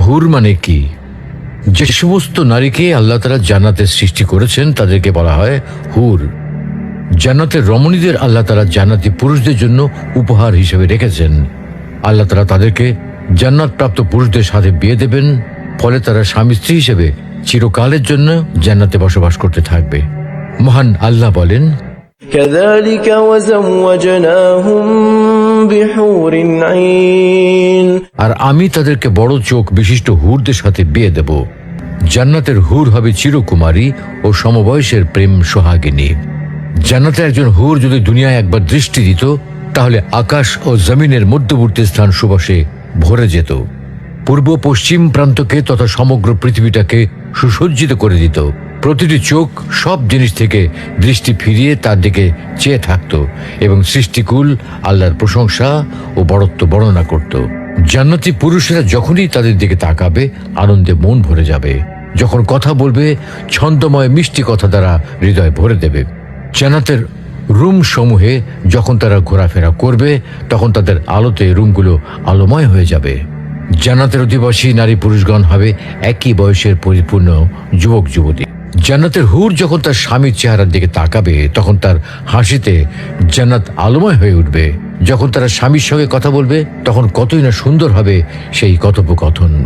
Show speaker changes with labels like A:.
A: হুর মানে কি? যে সমস্ত নারীকে আল্লাহ তাআলা জান্নাতে সৃষ্টি করেছেন তাদেরকে বলা হয় হুর। জান্নাতের রমণীদের আল্লাহ তাআলা জান্নাতি পুরুষদের জন্য উপহার হিসেবে রেখেছেন। আল্লাহ তাআলা তাদেরকে জান্নাত প্রাপ্ত পুরুষদের সাথে বিয়ে দেবেন, ফলে তারা স্বামী স্ত্রী হিসেবে চিরকালের জন্য জান্নাতে বসবাস করতে থাকবে। মহান আল্লাহ বলেন,
B: كذلك وزوجناهم بحور عين
A: আর আমি তাদেরকে বড় চোখ বিশিষ্ট হুরদের সাথে বিয়ে দেব। জান্নাতের হুর হবে চিরকুমারী ও সমবয়সের প্রেম সোহাগিনী। জান্নাতে একজন হুর যদি দুনিয়ায় একবার দৃষ্টি দিত, তাহলে আকাশ ও জমিনের মধ্যবর্তী স্থান সুবাসে ভরে যেত। পূর্ব পশ্চিম প্রান্তকে তথা সমগ্র পৃথিবীটাকে সুসজ্জিত করে দিত। প্রতিটি চোখ সব জিনিস থেকে দৃষ্টি ফিরিয়ে তার দিকে চেয়ে থাকত এবং সৃষ্টিকুল আল্লাহর প্রশংসা ও বড়ত্ব বর্ণনা করত। জান্নাতি পুরুষেরা যখনই তাদের দিকে তাকাবে, আনন্দে মন ভরে যাবে। যখন কথা বলবে, ছন্দময় মিষ্টি কথা দ্বারা হৃদয় ভরে দেবে। জান্নাতের রুম সমূহে যখন তারা ঘোরাফেরা করবে, তখন তাদের আলোতে রুমগুলো আলোময় হয়ে যাবে। জান্নাতের অধিবাসী নারী পুরুষগণ হবে একই বয়সের পরিপূর্ণ যুবক যুবতী। জান্নাতের হুর যখন তার স্বামীর চেহারার দিকে তাকাবে, তখন তার হাসিতে জান্নাত আলোময় হয়ে উঠবে। যখন তারা স্বামীর সঙ্গে কথা বলবে, তখন কতই না সুন্দর হবে সেই কথোপকথন।